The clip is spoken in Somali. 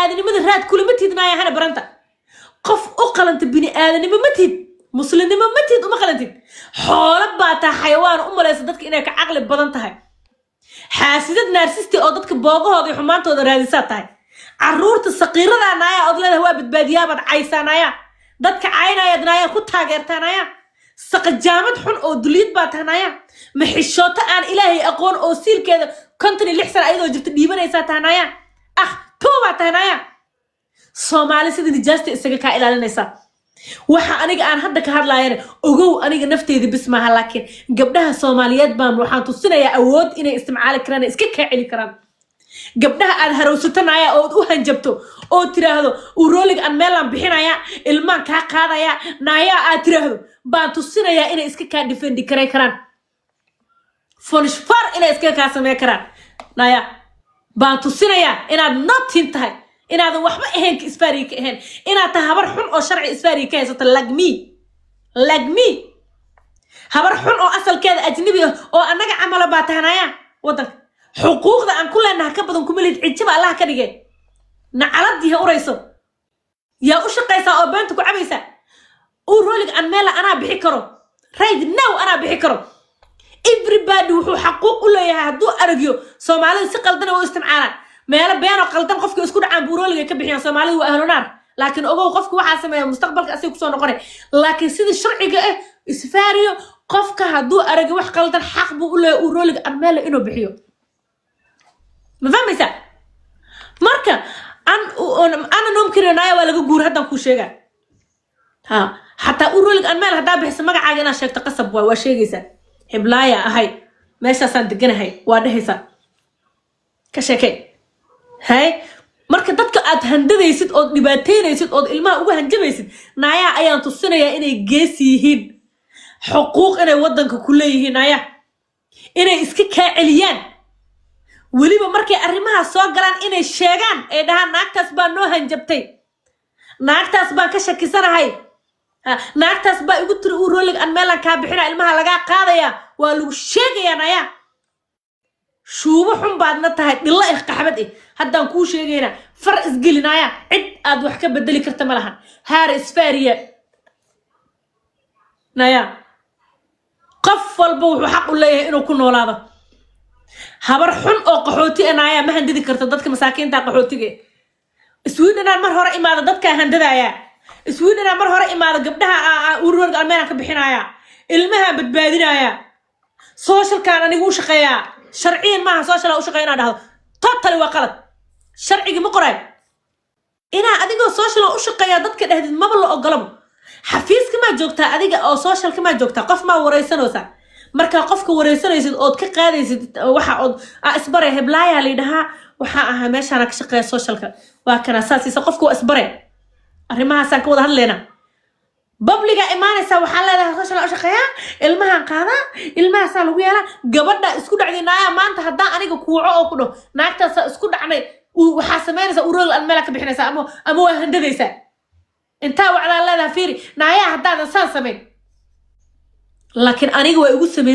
آدني ماذا راد كل متيد نايا هنا برنتا قف أقلنت بني آدني ما متيد مسلم ما متيد وما قلنتيد حولب باتا حيوان لا يصدقك إنك عقل بدنتها حاسدت نارسستي أو dadka boogahooda xumaantooda raadisa tahay caruurta saqiirada naaya odlada waa badbaadiyaabad caysanaya dadka caynayadnaya ku taageertanaya saqajaamad xun oo duliyad baa tahnaya maxishoota aan ilaahay aqoon oo siilkeeda kontani lixsan ayadoo jirta dhiibanaysa tahnaya tooba tahnaya Soomaali sida nijaasta isaga ka ilaalinaysa waxa aniga aan hadda ka hadlaayeen ogow aniga nafteeda bismaha laakiin gabdhaha Soomaaliyeed baan waxaan tusinayaa awood inay isticmaali karaan iska ka celi karaan gabdhaha aad harowsatanaya oo u hanjabto oo tiraahdo u roolig aan meelan bixinaya ilmaan ka qaadaya naaya aad tiraahdo baan tusinayaa inay iska ka defend karaan fonish far inay iska ka sameey karaan naaya baan tusinayaa inaad notin tahay inaad waxba ahayn ka isfaari ka ahayn inaad tahay habar xun oo sharci isfaari ka haysato lagmi habar xun oo asalkeeda ajnabi ah oo anaga camal baa tahnaya wadanka xuquuqda aan ku leenahay ka badan kuma lid cijiba Allah ka dhigay nacaladii urayso yaa u shaqeysa oo beenta ku cabaysa oo roolig aan meel ana bixi karo right now ana bixi karo everybody wuxuu xaquuq u leeyahay haduu aragyo Soomaalida si qaldan oo isticmaalaan meel been oo qaldan qofka isku dhacaan buurooliga ka bixiyaan Soomaalidu waa ahlunaar laakiin ogow qofku waxa sameeyo mustaqbalka asii ku soo noqonay laakiin sida sharciga ah isfaariyo qofka haduu aragyo wax qaldan xaq buu u leeyahay oo rooliga aan meel inuu bixiyo ما فهمت مركا أنا ممكن أنا ولا جور هذا كل شيء حتى أقول لك أنا ما هذا بحس ما قاعد أنا شيء تقصب وشيء جيسا هبلايا هاي ماشي صدقنا هاي واده هيسا كشكل هاي مركا تدك أتهندد يصير أو نباتين يصير أو الماء هو هنجم يصير نايا أيام تصنع يا إني جيسيهن حقوق أنا ودنك كله نايا إني إسكك عليان waliba markay arrimaha soo galaan inay sheegaan ee dhahaan naagtaas baa noo hanjabtay naagtaas baan ka shakisanahay naagtaas baa igu tiri uu roolig aan meelan ka bixina ilmaha laga qaadaya waa lagu sheegayaa naya shuubo xun baadna tahay dhilla qaxbad haddaan ku sheegayna far isgelinaya cid aad wax ka bedeli karta malahan haar isfaariya naya qof walba wuxuu xaq u leeyahay inuu ku noolaado habar xun oo qaxooti anaaya ma handidi karto dadka masaakiinta qaxootiga Sweden mar hore imaado dadka handadaaya Sweden mar hore imaado gabdhaha ururka Almeena ka bixinaya ilmaha badbaadinaya social kan anigu u shaqeeyaa sharciyan ma social u shaqeeyna dhahdo totally waa qalad sharciga ma qoray ina adiga social u shaqeeyaa dadka dhahdid ma la ogolabo xafiiska ma joogtaa adiga oo social ka ma joogtaa qof ma wareysanoosa marka qofka wareysanaysid oo ka qaadaysid waxa oo isbare heblaaya leedahay waxa aha meeshaan ka shaqeeyo socialka waa kana asaasiisa qofku isbare arrimaha san ka wada hadleena babliga imaanaysa waxa leedahay social u shaqeeya ilmaha qaada ilmaha saa lagu yeela gabadha isku dhacdeenaya maanta hadaa aniga kuuco oo ku dho naagtaas isku dhacnay waxa sameynaysa urul aan meel ka bixinaysa ama waa handadaysa inta wacala leedahay fiiri naaya hadaa san sameey لكن أنا جوا يقول سمي